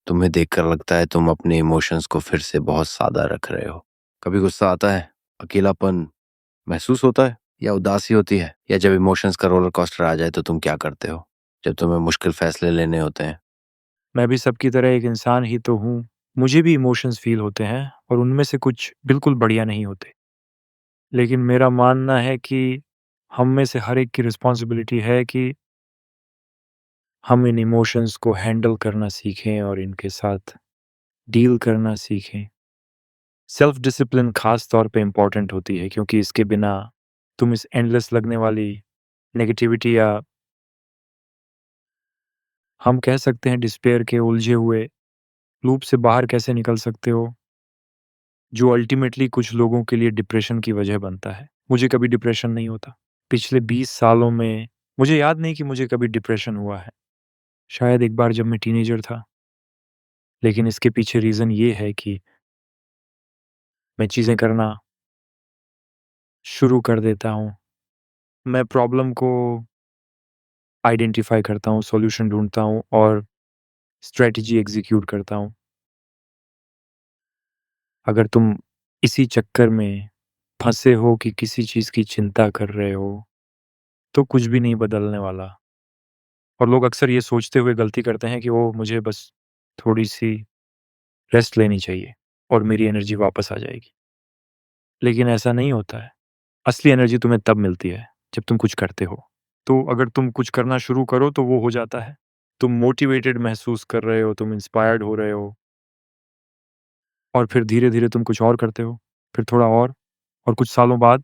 तुम्हें देखकर लगता है तुम अपने इमोशंस को फिर से बहुत सादा रख रहे हो। कभी गुस्सा आता है, अकेलापन महसूस होता है, या उदासी होती है, या जब इमोशंस का रोलर कोस्टर आ जाए तो तुम क्या करते हो जब तुम्हें मुश्किल फैसले लेने होते हैं? मैं भी सबकी तरह एक इंसान ही तो हूँ। मुझे भी इमोशंस फ़ील होते हैं और उनमें से कुछ बिल्कुल बढ़िया नहीं होते। लेकिन मेरा मानना है कि हम में से हर एक की रिस्पॉन्सिबिलिटी है कि हम इन इमोशंस को हैंडल करना सीखें और इनके साथ डील करना सीखें। सेल्फ डिसिप्लिन ख़ास तौर पे इम्पोर्टेंट होती है क्योंकि इसके बिना तुम इस एंडलेस लगने वाली नेगेटिविटी या हम कह सकते हैं डिस्पेयर के उलझे हुए लूप से बाहर कैसे निकल सकते हो, जो अल्टीमेटली कुछ लोगों के लिए डिप्रेशन की वजह बनता है। मुझे कभी डिप्रेशन नहीं होता। पिछले 20 सालों में मुझे याद नहीं कि मुझे कभी डिप्रेशन हुआ है। शायद एक बार जब मैं टीनेजर था, लेकिन इसके पीछे रीज़न ये है कि मैं चीज़ें करना शुरू कर देता हूँ। मैं प्रॉब्लम को आइडेंटिफ़ाई करता हूँ, सॉल्यूशन ढूँढता हूँ और स्ट्रैटेजी एग्ज़ीक्यूट करता हूँ। अगर तुम इसी चक्कर में फँसे हो कि किसी चीज़ की चिंता कर रहे हो, तो कुछ भी नहीं बदलने वाला। और लोग अक्सर ये सोचते हुए गलती करते हैं कि ओह! मुझे बस थोड़ी-सी रेस्ट लेनी चाहिए और मेरी एनर्जी वापस आ जाएगी। लेकिन ऐसा नहीं होता है। असली एनर्जी तुम्हें तब मिलती है, जब तुम कुछ करते हो। तो अगर तुम कुछ करना शुरू करो तो वो हो जाता है। तुम मोटिवेटेड महसूस कर रहे हो, तुम इंस्पायर्ड हो रहे हो और फिर धीरे-धीरे तुम कुछ और करते हो, फिर थोड़ा और कुछ सालों बाद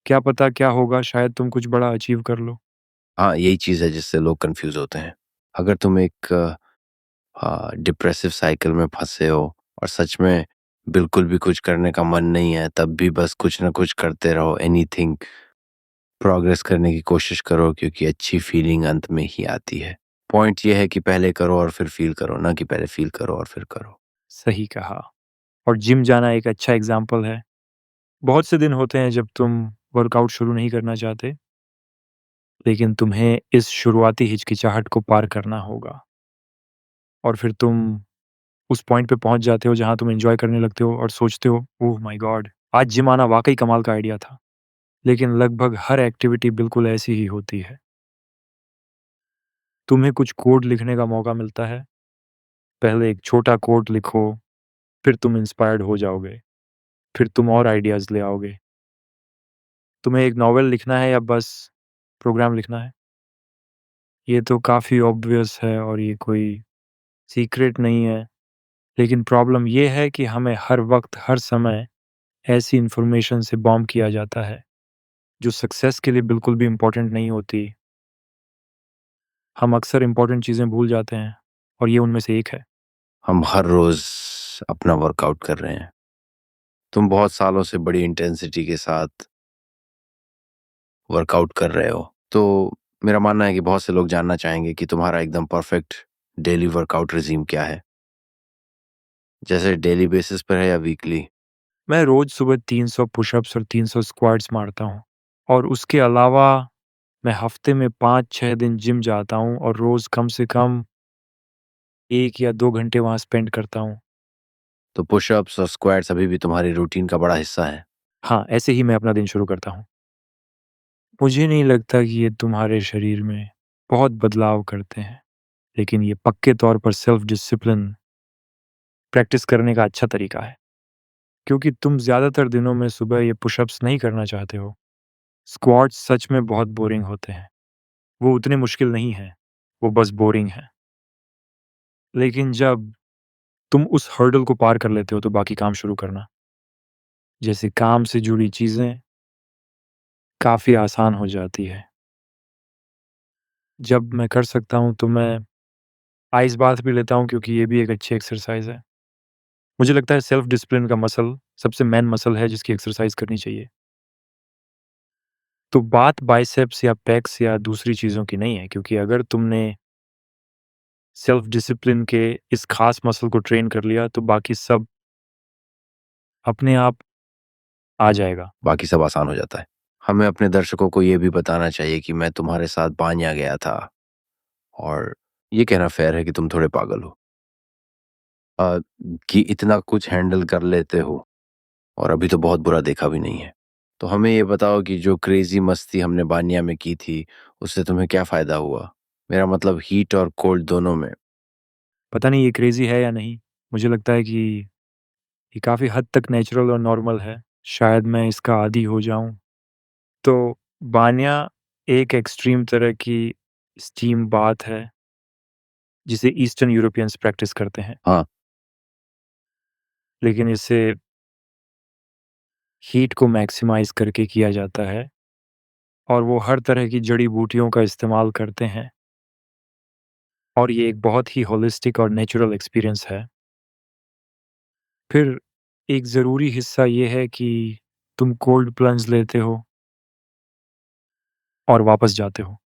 क्या पता क्या होगा, शायद तुम कुछ बड़ा अचीव कर लो। हाँ, यही चीज़ है जिससे लोग कंफ्यूज होते हैं। अगर तुम एक डिप्रेसिव साइकिल में फंसे हो और सच में बिल्कुल भी कुछ करने का मन नहीं है, तब भी बस कुछ ना कुछ करते रहो, एनीथिंग, प्रोग्रेस करने की कोशिश करो, क्योंकि अच्छी फीलिंग अंत में ही आती है। पॉइंट ये है कि पहले करो और फिर फील करो, ना कि पहले फील करो और फिर करो। सही कहा। और जिम जाना एक अच्छा एग्ज़ाम्पल है। बहुत से दिन होते हैं जब तुम वर्कआउट शुरू नहीं करना चाहते, लेकिन तुम्हें इस शुरुआती हिचकिचाहट को पार करना होगा और फिर तुम उस पॉइंट पे पहुँच जाते हो जहाँ तुम एन्जॉय करने लगते हो और सोचते हो, ओह माय गॉड! आज जिम आना वाक़ई कमाल का आइडिया था। लेकिन लगभग हर एक्टिविटी बिल्कुल ऐसी ही होती है। तुम्हें कुछ कोड लिखने का मौका मिलता है, पहले एक छोटा कोड लिखो, फिर तुम इंस्पायर्ड हो जाओगे, फिर तुम और आइडियाज़ ले आओगे। तुम्हें एक नॉवेल लिखना है या बस प्रोग्राम लिखना है? ये तो काफ़ी ऑब्वियस है और ये कोई सीक्रेट नहीं है। लेकिन प्रॉब्लम ये है कि हमें हर वक़्त, हर समय ऐसी इन्फॉर्मेशन से बॉम्ब किया जाता है, जो सक्सेस के लिए बिल्कुल भी इम्पोर्टेंट नहीं होती। हम अक्सर इम्पोर्टेंट चीज़ें भूल जाते हैं और ये उनमें से एक है। हम हर रोज अपना वर्कआउट कर रहे हैं। तुम बहुत सालों से बड़ी इंटेंसिटी के साथ वर्कआउट कर रहे हो। तो मेरा मानना है कि बहुत से लोग जानना चाहेंगे कि तुम्हारा एकदम परफेक्ट डेली वर्कआउट रिजीम क्या है? जैसे डेली बेसिस पर है या वीकली? मैं रोज़ सुबह 300 पुशअप्स और 300 स्क्वाट्स मारता हूँ और उसके अलावा मैं हफ़्ते में 5-6 दिन जिम जाता हूँ और रोज़ कम से कम 1 या 2 घंटे वहाँ स्पेंड करता हूँ। तो पुशअप्स और स्क्वाट्स अभी भी तुम्हारी रूटीन का बड़ा हिस्सा है? हाँ, ऐसे ही मैं अपना दिन शुरू करता हूँ। मुझे नहीं लगता कि ये तुम्हारे शरीर में बहुत बदलाव करते हैं, लेकिन ये पक्के तौर पर सेल्फ डिसिप्लिन प्रैक्टिस करने का अच्छा तरीका है। क्योंकि तुम ज़्यादातर दिनों में सुबह ये पुशअप्स नहीं करना चाहते हो। स्क्वाट्स सच में बहुत बोरिंग होते हैं। वो उतने मुश्किल नहीं हैं, वो बस बोरिंग हैं। लेकिन जब तुम उस हर्डल को पार कर लेते हो तो बाकी काम शुरू करना, जैसे काम से जुड़ी चीज़ें काफ़ी आसान हो जाती है। जब मैं कर सकता हूँ तो मैं आइस बाथ भी लेता हूँ क्योंकि ये भी एक अच्छी एक्सरसाइज़ है। मुझे लगता है सेल्फ डिसिप्लिन का मसल सबसे मेन मसल है जिसकी एक्सरसाइज़ करनी चाहिए। तो बात बाइसेप्स या पेक्स या दूसरी चीज़ों की नहीं है क्योंकि अगर तुमने सेल्फ डिसिप्लिन के इस खास मसल को ट्रेन कर लिया तो बाकी सब अपने आप आ जाएगा। बाकी सब आसान हो जाता है। हमें अपने दर्शकों को ये भी बताना चाहिए कि मैं तुम्हारे साथ बान्या गया था, और ये कहना फ़ेयर है कि तुम थोड़े पागल हो। कि इतना कुछ हैंडल कर लेते हो और अभी तो बहुत बुरा देखा भी नहीं है। तो हमें ये बताओ कि जो क्रेज़ी मस्ती हमने बानिया में की थी, उससे तुम्हें क्या फ़ायदा हुआ? मेरा मतलब हीट और कोल्ड दोनों में। पता नहीं ये क्रेज़ी है या नहीं, मुझे लगता है कि ये काफ़ी हद तक नेचुरल और नॉर्मल है, शायद मैं इसका आदी हो जाऊँ। तो बानिया एक एक्सट्रीम तरह की स्टीम बाथ है, जिसे ईस्टर्न यूरोपियंस प्रैक्टिस करते हैं, हाँ, लेकिन इसे हीट को मैक्सिमाइज़ करके किया जाता है और वो हर तरह की जड़ी-बूटियों का इस्तेमाल करते हैं और ये एक बहुत ही होलिस्टिक और नेचुरल एक्सपीरियंस है। फिर एक ज़रूरी हिस्सा ये है कि तुम कोल्ड प्लंज लेते हो और वापस जाते हो।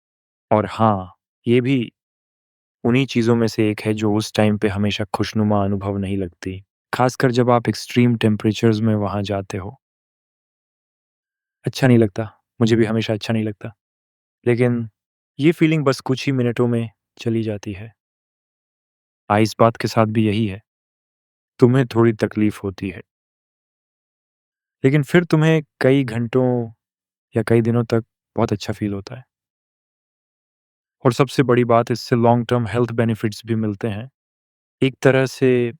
और हाँ, ये भी उन्हीं चीज़ों में से एक है जो उस टाइम पे हमेशा खुशनुमा अनुभव नहीं लगती, ख़ासकर जब आप एक्सट्रीम टेम्परेचर्स में वहाँ जाते हो। अच्छा नहीं लगता, मुझे भी हमेशा अच्छा नहीं लगता, लेकिन ये फीलिंग बस कुछ ही मिनटों में चली जाती है। आइस बात के साथ भी यही है, तुम्हें थोड़ी तकलीफ़ होती है, लेकिन फिर तुम्हें कई घंटों या कई दिनों तक बहुत अच्छा फ़ील होता है। और सबसे बड़ी बात, इससे लॉन्ग टर्म हेल्थ बेनिफिट्स भी मिलते हैं। एक तरह से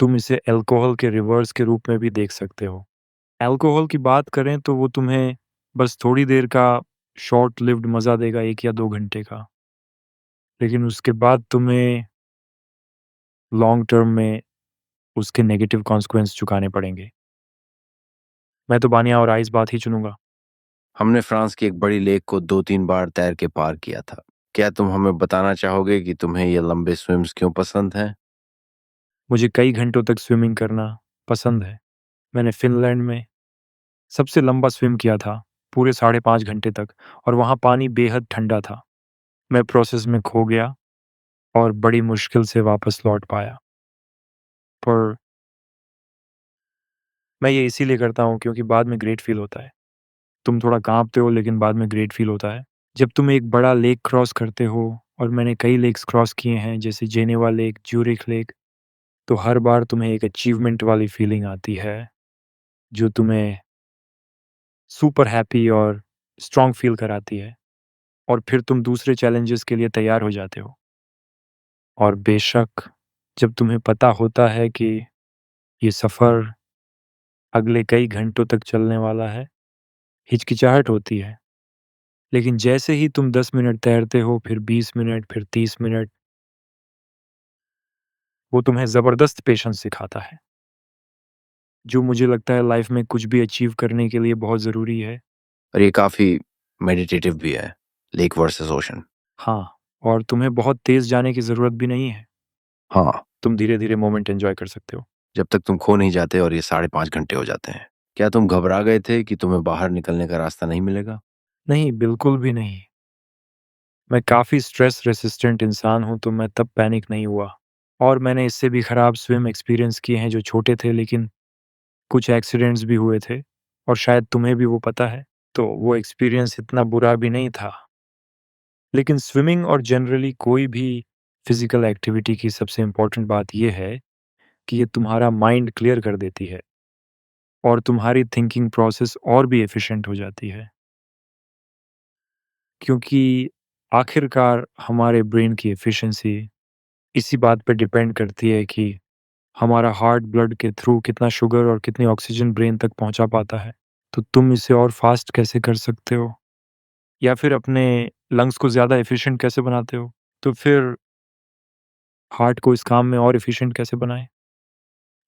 तुम इसे अल्कोहल के रिवर्स के रूप में भी देख सकते हो। अल्कोहल की बात करें तो वो तुम्हें बस थोड़ी देर का शॉर्ट लिव्ड मज़ा देगा, 1 या 2 घंटे का। लेकिन उसके बाद तुम्हें लॉन्ग टर्म में उसके नेगेटिव कॉन्सिक्वेंस चुकाने पड़ेंगे। मैं तो बानिया और आइस बात ही चुनूँगा। हमने फ्रांस की एक बड़ी लेक को 2-3 बार तैर के पार किया था। क्या तुम हमें बताना चाहोगे कि तुम्हें ये लंबे स्विम्स क्यों पसंद हैं? मुझे कई घंटों तक स्विमिंग करना पसंद है। मैंने फ़िनलैंड में सबसे लंबा स्विम किया था, पूरे साढ़े 5 घंटे तक, और वहाँ पानी बेहद ठंडा था। मैं प्रोसेस में खो गया और बड़ी मुश्किल से वापस लौट पाया। पर मैं ये इसीलिए करता हूँ क्योंकि बाद में ग्रेट फ़ील होता है। तुम थोड़ा काँपते हो लेकिन बाद में ग्रेट फ़ील होता है। जब तुम एक बड़ा लेक क्रॉस करते हो, और मैंने कई लेक्स क्रॉस किए हैं जैसे जेनेवा लेक, ज्यूरिख लेक, तो हर बार तुम्हें एक अचीवमेंट वाली फ़ीलिंग आती है, जो तुम्हें सुपर हैप्पी और स्ट्रॉन्ग फ़ील कराती है, और फिर तुम दूसरे चैलेंजेस के लिए तैयार हो जाते हो। और बेशक, जब तुम्हें पता होता है कि ये सफ़र अगले कई घंटों तक चलने वाला है, हिचकिचाहट होती है। लेकिन जैसे ही तुम 10 मिनट तैरते हो, फिर 20 मिनट, फिर 30 मिनट, वो तुम्हें ज़बरदस्त पेशेंस सिखाता है, जो मुझे लगता है लाइफ़ में कुछ भी अचीव करने के लिए बहुत ज़रूरी है। और ये काफ़ी मेडिटेटिव भी है, लेक वर्सेस ओशन। हाँ, और तुम्हें बहुत तेज़ जाने की ज़रूरत भी नहीं है। हाँ, तुम धीरे-धीरे मोमेंट एन्जॉय कर सकते हो। जब तक तुम खो नहीं जाते और ये साढ़े 5 घंटे हो जाते हैं। क्या तुम घबरा गए थे कि तुम्हें बाहर निकलने का रास्ता नहीं मिलेगा? नहीं, बिल्कुल भी नहीं। मैं काफ़ी स्ट्रेस रेसिस्टेंट इंसान हूँ, तो मैं तब पैनिक नहीं हुआ। और मैंने इससे भी ख़राब स्विम एक्सपीरियंस किए हैं जो छोटे थे, लेकिन कुछ एक्सीडेंट्स भी हुए थे, और शायद तुम्हें भी वो पता है। तो वो एक्सपीरियंस इतना बुरा भी नहीं था। लेकिन स्विमिंग और जनरली कोई भी फिज़िकल एक्टिविटी की सबसे इम्पोर्टेंट बात ये है कि ये तुम्हारा माइंड क्लियर कर देती है और तुम्हारी थिंकिंग प्रोसेस और भी एफ़िशिएंट हो जाती है। क्योंकि आखिरकार हमारे ब्रेन की एफ़िशिएंसी इसी बात पे डिपेंड करती है कि हमारा हार्ट ब्लड के थ्रू कितना शुगर और कितनी ऑक्सीजन ब्रेन तक पहुंचा पाता है। तो तुम इसे और फास्ट कैसे कर सकते हो, या फिर अपने लंग्स को ज़्यादा एफिशिएंट कैसे बनाते हो, तो फिर हार्ट को इस काम में और एफिशिएंट कैसे बनाएं।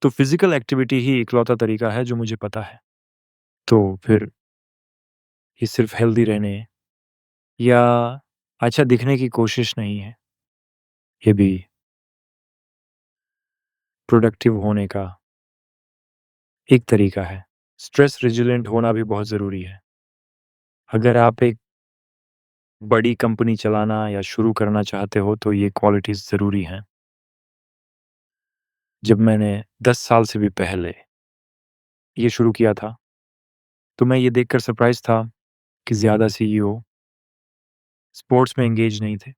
तो फिजिकल एक्टिविटी ही इकलौता तरीका है जो मुझे पता है। तो फिर ये सिर्फ हेल्दी रहने या अच्छा दिखने की कोशिश नहीं है, ये भी प्रोडक्टिव होने का एक तरीका है। स्ट्रेस रेजिलेंट होना भी बहुत ज़रूरी है। अगर आप एक बड़ी कंपनी चलाना या शुरू करना चाहते हो तो ये क्वालिटीज़ ज़रूरी हैं। जब मैंने 10 साल से भी पहले ये शुरू किया था, तो मैं ये देखकर सरप्राइज़ था कि ज़्यादा सीईओ स्पोर्ट्स में एंगेज नहीं थे।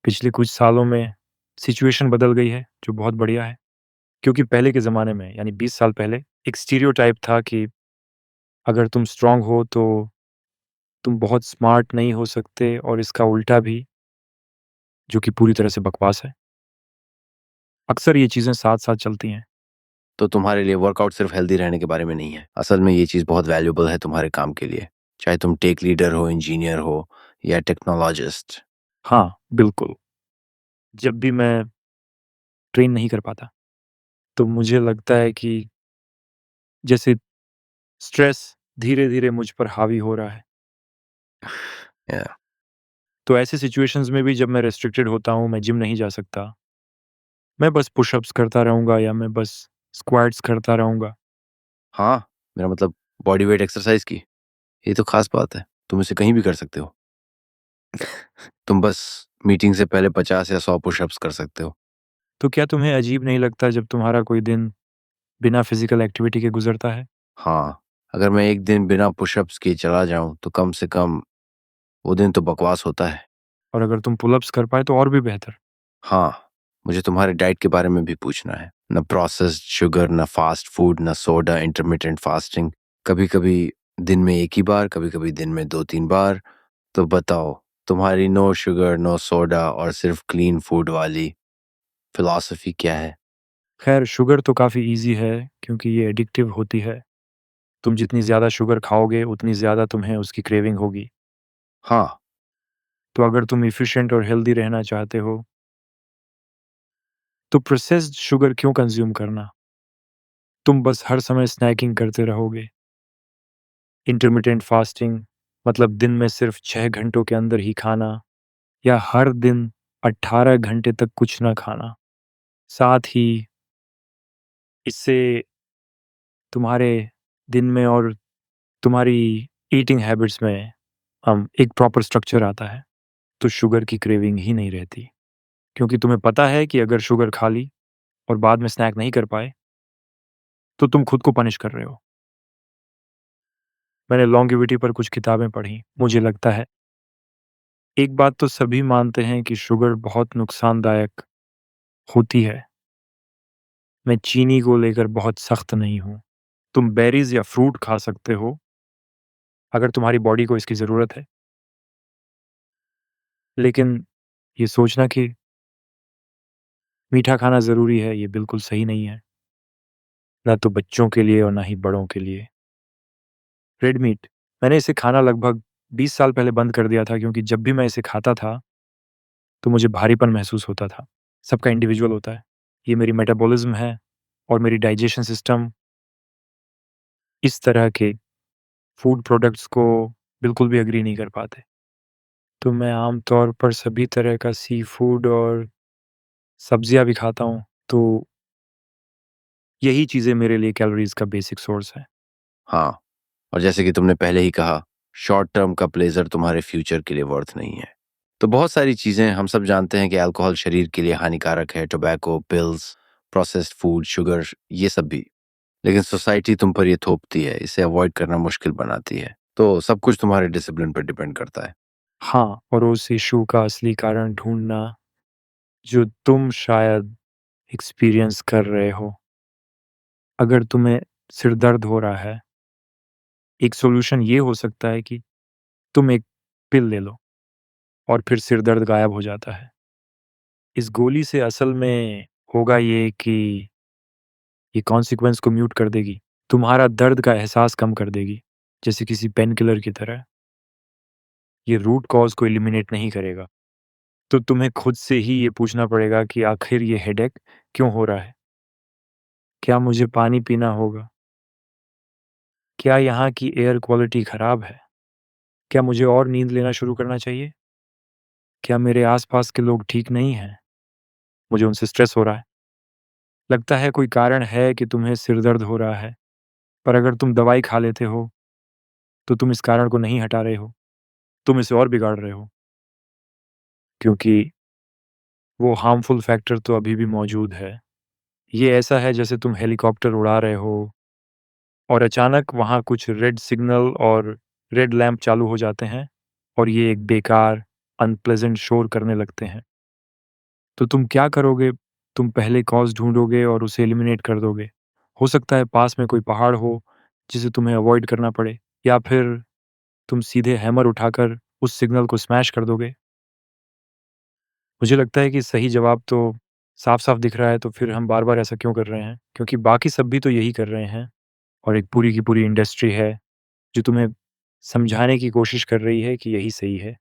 पिछले कुछ सालों में सिचुएशन बदल गई है, जो बहुत बढ़िया है। क्योंकि पहले के ज़माने में यानी 20 साल पहले एक स्टीरियोटाइप था कि अगर तुम स्ट्रॉन्ग हो तो तुम बहुत स्मार्ट नहीं हो सकते, और इसका उल्टा भी, जो कि पूरी तरह से बकवास है। अक्सर ये चीज़ें साथ-साथ चलती हैं। तो तुम्हारे लिए वर्कआउट सिर्फ हेल्दी रहने के बारे में नहीं है। असल में ये चीज़ बहुत वैल्यूएबल है तुम्हारे काम के लिए। चाहे तुम टेक लीडर हो, इंजीनियर हो या टेक्नोलॉजिस्ट। हाँ, बिल्कुल। जब भी मैं ट्रेन नहीं कर पाता, तो मुझे लगता है कि जैसे स्ट्रेस धीरे-धीरे मुझ पर हावी हो रहा है। या तो ऐसे सिचुएशंस में भी जब मैं रिस्ट्रिक्टेड होता हूँ, मैं जिम नहीं जा सकता, मैं बस पुशअप्स करता रहूँगा या मैं बस स्क्वाट्स करता रहूँगा। हाँ, मेरा मतलब बॉडी वेट एक्सरसाइज की। ये तो खास बात है। तुम इसे कहीं भी कर सकते हो। तुम बस मीटिंग से पहले 50 या 100 पुशअप्स कर सकते हो। तो क्या तुम्हें अजीब नहीं लगता जब तुम्हारा कोई दिन बिना फिज़िकल एक्टिविटी के गुज़रता है? हाँ, अगर मैं एक दिन बिना पुशअप्स किए चला जाऊँ तो कम से कम वो दिन तो बकवास होता है। और अगर तुम पुल-अप्स कर पाए तो और भी बेहतर। हाँ, मुझे तुम्हारे डाइट के बारे में भी पूछना है। ना प्रोसेस्ड शुगर, ना फास्ट फूड, ना सोडा, इंटरमिटेंट फास्टिंग। कभी-कभी दिन में 1 ही बार, कभी-कभी दिन में 2-3 बार। तो बताओ, तुम्हारी नो शुगर, नो सोडा और सिर्फ क्लीन फूड वाली फिलॉसफी क्या है? ख़ैर, शुगर तो काफ़ी ईज़ी है क्योंकि ये एडिक्टिव होती है। तुम जितनी ज़्यादा शुगर खाओगे, उतनी ज़्यादा तुम्हें उसकी क्रेविंग होगी। हाँ, तो अगर तुम एफिशिएंट और हेल्दी रहना चाहते हो, तो प्रोसेस्ड शुगर क्यों कंज़्यूम करना? तुम बस हर समय स्नैकिंग करते रहोगे। इंटरमिटेंट फास्टिंग मतलब दिन में सिर्फ 6 घंटों के अंदर ही खाना, या हर दिन 18 घंटे तक कुछ ना खाना। साथ ही इससे तुम्हारे दिन में और तुम्हारी ईटिंग हैबिट्स में एक प्रॉपर स्ट्रक्चर आता है, तो शुगर की क्रेविंग ही नहीं रहती। क्योंकि तुम्हें पता है कि अगर शुगर खा ली और बाद में स्नैक नहीं कर पाए, तो तुम खुद को पनिश कर रहे हो। मैंने लॉन्गेविटी पर कुछ किताबें पढ़ी, मुझे लगता है एक बात तो सभी मानते हैं कि शुगर बहुत नुकसानदायक होती है। मैं चीनी को लेकर बहुत सख्त नहीं हूँ। तुम बेरीज़ या फ्रूट खा सकते हो, अगर तुम्हारी बॉडी को इसकी ज़रूरत है। लेकिन ये सोचना कि मीठा खाना ज़रूरी है, ये बिल्कुल सही नहीं है। ना तो बच्चों के लिए और ना ही बड़ों के लिए। रेड मीट, मैंने इसे खाना लगभग 20 साल पहले बंद कर दिया था क्योंकि जब भी मैं इसे खाता था, तो मुझे भारीपन महसूस होता था। सबका इंडिविजुअल होता है। ये मेरी मेटाबॉलिज़्म है और मेरी डाइजेशन सिस्टम इस तरह के फूड प्रोडक्ट्स को बिल्कुल भी एग्री नहीं कर पाते। तो मैं आम तौर पर सभी तरह का सी फूड और सब्जियाँ भी खाता हूँ, तो यही चीज़ें मेरे लिए कैलोरीज़ का बेसिक सोर्स है। हाँ, और जैसे कि तुमने पहले ही कहा, शॉर्ट टर्म का प्लेज़र तुम्हारे फ्यूचर के लिए वर्थ नहीं है। तो बहुत सारी चीज़ें हम सब जानते हैं कि अल्कोहल शरीर के लिए हानिकारक है, tobacco, pills, processed food, sugar, ये सब भी। लेकिन सोसाइटी तुम पर ये थोपती है, इसे अवॉइड करना मुश्किल बनाती है। तो सब कुछ तुम्हारे डिसिप्लिन पर डिपेंड करता है। हाँ, और उस इश्यू का असली कारण ढूँढना, जो तुम शायद एक्सपीरियंस कर रहे हो। अगर तुम्हें सिर दर्द हो रहा है, एक सॉल्यूशन ये हो सकता है कि तुम एक पिल ले लो और फिर सिर दर्द गायब हो जाता है। इस गोली से असल में होगा ये कि ये कॉन्सिक्वेंस को म्यूट कर देगी। तुम्हारा दर्द का एहसास कम कर देगी, जैसे किसी पेन किलर की तरह। ये रूट कॉज़ को एलिमिनेट नहीं करेगा। तो तुम्हें खुद से ही ये पूछना पड़ेगा कि आखिर ये हेडेक क्यों हो रहा है? क्या मुझे पानी पीना होगा? क्या यहाँ की एयर क्वालिटी खराब है? क्या मुझे और नींद लेना शुरू करना चाहिए? क्या मेरे आस-पास के लोग ठीक नहीं हैं? मुझे उनसे स्ट्रेस हो रहा है। लगता है कोई कारण है कि तुम्हें सिर दर्द हो रहा है, पर अगर तुम दवाई खा लेते हो, तो तुम इस कारण को नहीं हटा रहे हो, तुम इसे और बिगाड़ रहे हो। क्योंकि वो हार्मफुल फैक्टर तो अभी भी मौजूद है। ये ऐसा है जैसे तुम हेलीकॉप्टर उड़ा रहे हो और अचानक वहाँ कुछ रेड सिग्नल और रेड लैंप चालू हो जाते हैं और ये एक बेकार, अनप्लेज़ेंट शोर करने लगते हैं। तो तुम क्या करोगे? तुम पहले कॉज़ ढूँढोगे और उसे एलिमिनेट कर दोगे। हो सकता है पास में कोई पहाड़ हो, जिसे तुम्हें अवॉइड करना पड़े, या फिर तुम सीधे हैमर उठाकर उस सिग्नल को स्मैश कर दोगे। मुझे लगता है कि सही जवाब तो साफ-साफ दिख रहा है, तो फिर हम बार-बार ऐसा क्यों कर रहे हैं? क्योंकि बाकी सब भी तो यही कर रहे हैं, और एक पूरी की पूरी इंडस्ट्री है, जो तुम्हें समझाने की कोशिश कर रही है कि यही सही है।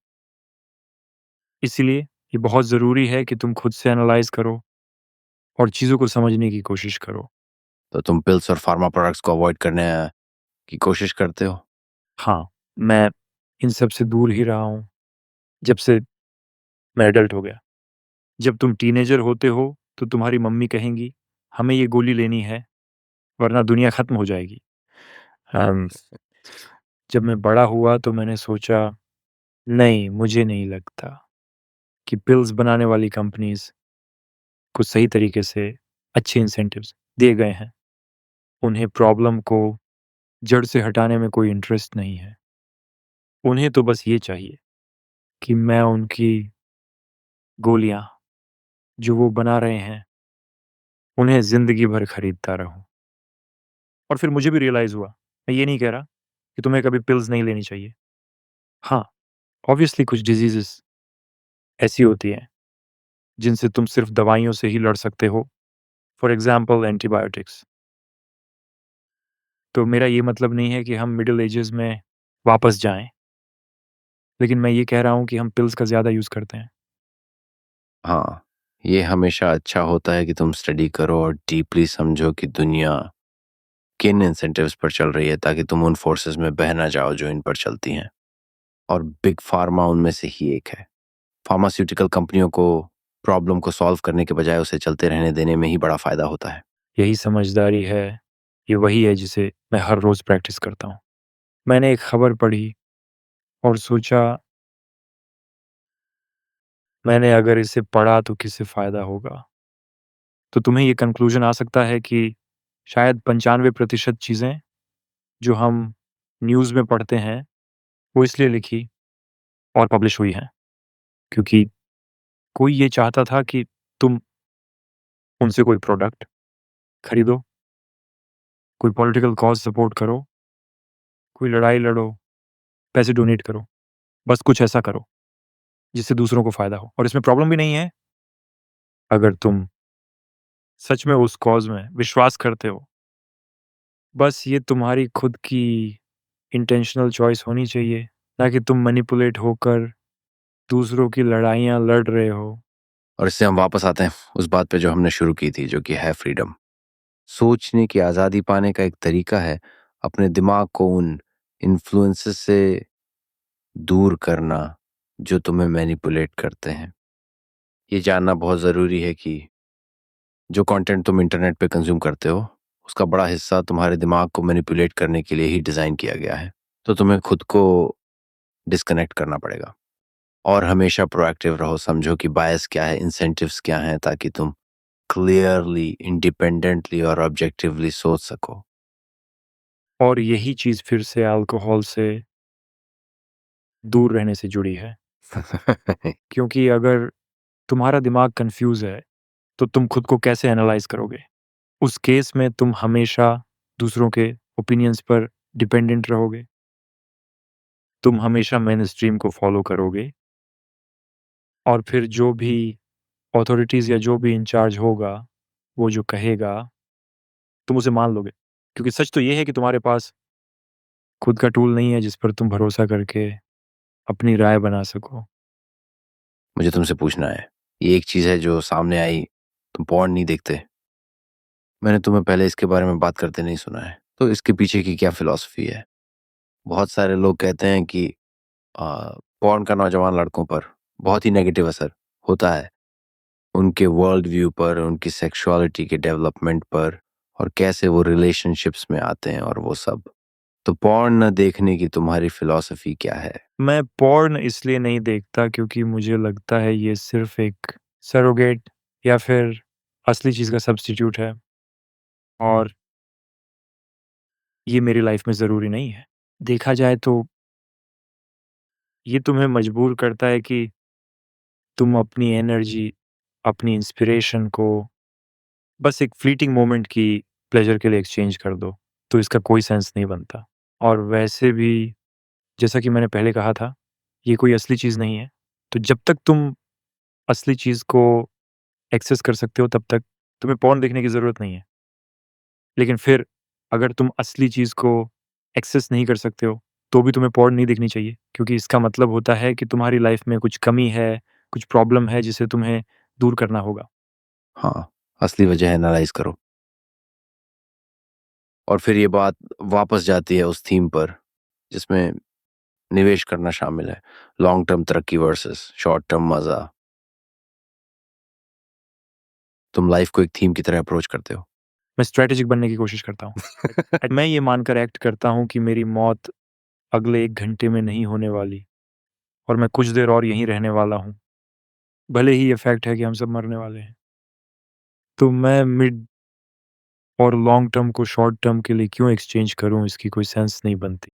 इसीलिए ये बहुत ज़रूरी है कि तुम खुद से एनालाइज़ करो और चीज़ों को समझने की कोशिश करो। तो तुम पिल्स और फार्मा प्रोडक्ट्स को अवॉइड करने की कोशिश करते हो? हाँ, मैं इन सब से दूर ही रहा हूँ, जब से मैं एडल्ट हो गया। जब तुम टीनेजर होते हो, तो तुम्हारी मम्मी कहेंगी, "हमें ये गोली लेनी है, वरना दुनिया खत्म हो जाएगी।" अम, जब मैं बड़ा हुआ तो मैंने सोचा, नहीं, मुझे नहीं लगता कि पिल्स बनाने वाली कंपनीज़ को सही तरीके से अच्छे इंसेंटिव्स दिए गए हैं। उन्हें प्रॉब्लम को जड़ से हटाने में कोई इंटरेस्ट नहीं है। उन्हें तो बस ये चाहिए कि मैं उनकी गोलियाँ, जो वो बना रहे हैं, उन्हें ज़िंदगी भर खरीदता रहूँ। और फिर मुझे भी रियलाइज़ हुआ, मैं ये नहीं कह रहा कि तुम्हें कभी पिल्स नहीं लेनी चाहिए। हाँ, ऑब्वियसली कुछ डिज़ीज़ेज़ ऐसी होती हैं, जिनसे तुम सिर्फ़ दवाइयों से ही लड़ सकते हो, फॉर एग्ज़ाम्पल एंटीबायोटिक्स। तो मेरा ये मतलब नहीं है कि हम मिडल एजेस में वापस जाएँ, लेकिन मैं ये कह रहा हूँ कि हम पिल्स का ज़्यादा यूज़ करते हैं। हाँ, ये हमेशा अच्छा होता है कि तुम स्टडी करो और डीपली समझो कि दुनिया किन इंसेंटिव्स पर चल रही है, ताकि तुम उन फोर्सेस में बह ना जाओ जो इन पर चलती हैं। और बिग फार्मा उनमें से ही एक है। फार्मास्यूटिकल कंपनियों को प्रॉब्लम को सॉल्व करने के बजाय उसे चलते रहने देने में ही बड़ा फ़ायदा होता है। यही समझदारी है, ये वही है जिसे मैं हर रोज़ प्रैक्टिस करता हूँ। मैंने एक खबर पढ़ी और सोचा, मैंने अगर इसे पढ़ा तो किससे फ़ायदा होगा? तो तुम्हें ये कन्क्लूज़न आ सकता है कि शायद 95% चीज़ें जो हम न्यूज़ में पढ़ते हैं, वो इसलिए लिखी और पब्लिश हुई हैं, क्योंकि कोई ये चाहता था कि तुम उनसे कोई प्रोडक्ट खरीदो, कोई पॉलिटिकल कॉज़ सपोर्ट करो, कोई लड़ाई लड़ो, पैसे डोनेट करो। बस कुछ ऐसा करो, जिससे दूसरों को फ़ायदा हो, और इसमें प्रॉब्लम भी नहीं है, अगर तुम सच में उस कॉज़ में विश्वास करते हो। बस ये तुम्हारी खुद की इंटेंशनल चॉइस होनी चाहिए, ना कि तुम मैनिपुलेट होकर दूसरों की लड़ाइयाँ लड़ रहे हो। और इससे हम वापस आते हैं उस बात पे जो हमने शुरू की थी, जो कि है फ्रीडम। सोचने की आज़ादी पाने का एक तरीका है अपने दिमाग को उन इन्फ्लुएंसेस से दूर करना जो तुम्हें मैनिपुलेट करते हैं। ये जानना बहुत ज़रूरी है कि जो कंटेंट तुम इंटरनेट पे कंज्यूम करते हो, उसका बड़ा हिस्सा तुम्हारे दिमाग को मैनिपुलेट करने के लिए ही डिज़ाइन किया गया है। तो तुम्हें खुद को डिस्कनेक्ट करना पड़ेगा और हमेशा प्रोएक्टिव रहो। समझो कि बायस क्या है, इंसेंटिव्स क्या हैं, ताकि तुम क्लियरली, इंडिपेंडेंटली और ऑब्जेक्टिवली सोच सको। और यही चीज़ फिर से अल्कोहल से दूर रहने से जुड़ी है। क्योंकि अगर तुम्हारा दिमाग कन्फ्यूज़ है, तो तुम खुद को कैसे एनालाइज़ करोगे? उस केस में तुम हमेशा दूसरों के ओपिनियंस पर डिपेंडेंट रहोगे। तुम हमेशा मेनस्ट्रीम को फ़ॉलो करोगे, और फिर जो भी अथॉरिटीज़ या जो भी इंचार्ज होगा, वो जो कहेगा, तुम उसे मान लोगे। क्योंकि सच तो ये है कि तुम्हारे पास खुद का टूल नहीं है जिस पर तुम भरोसा करके अपनी राय बना सको। मुझे तुमसे पूछना है, ये एक चीज़ है जो सामने आई, तुम पॉर्न नहीं देखते। मैंने तुम्हें पहले इसके बारे में बात करते नहीं सुना है। तो इसके पीछे की क्या फ़िलॉसफ़ी है? बहुत सारे लोग कहते हैं कि पॉर्न का नौजवान लड़कों पर बहुत ही नेगेटिव असर होता है। उनके वर्ल्ड व्यू पर, उनकी सेक्सुअलिटी के डेवलपमेंट पर, और कैसे वो रिलेशनशिप्स में आते हैं और वो सब। तो पॉर्न न देखने की तुम्हारी फ़िलॉसफ़ी क्या है? मैं पॉर्न इसलिए नहीं देखता क्योंकि मुझे लगता है ये सिर्फ़ एक सरोगेट या फिर असली चीज़ का सब्स्टिट्यूट है, और ये मेरी लाइफ़ में ज़रूरी नहीं है। देखा जाए तो ये तुम्हें मजबूर करता है कि तुम अपनी एनर्जी अपनी इंस्पिरेशन को बस एक फ्लीटिंग मोमेंट की प्लेज़र के लिए एक्सचेंज कर दो, तो इसका कोई सेंस नहीं बनता। और वैसे भी जैसा कि मैंने पहले कहा था, ये कोई असली चीज़ नहीं है। तो जब तक तुम असली चीज़ को एक्सेस कर सकते हो, तब तक तुम्हें पॉर्न देखने की ज़रूरत नहीं है। लेकिन फिर अगर तुम असली चीज़ को एक्सेस नहीं कर सकते हो, तो भी तुम्हें पॉर्न नहीं देखनी चाहिए, क्योंकि इसका मतलब होता है कि तुम्हारी लाइफ़ में कुछ कमी है, कुछ प्रॉब्लम है जिसे तुम्हें दूर करना होगा। हाँ, असली वजह एनालाइज़ करो। और फिर ये बात वापस जाती है उस थीम पर, जिसमें निवेश करना शामिल है। लॉन्ग टर्म तरक्की वर्सेस शॉर्ट टर्म मज़ा। तुम लाइफ़ को एक थीम की तरह अप्रोच करते हो। मैं स्ट्रैटेजिक बनने की कोशिश करता हूँ। मैं ये मानकर एक्ट करता हूँ कि मेरी मौत अगले 1 घंटे में नहीं होने वाली और मैं कुछ देर और यहीं रहने वाला हूँ। भले ही ये फैक्ट है कि हम सब मरने वाले हैं। तो मैं मिड और लॉन्ग टर्म को शॉर्ट टर्म के लिए क्यों एक्सचेंज करूँ, इसकी कोई सेंस नहीं बनती।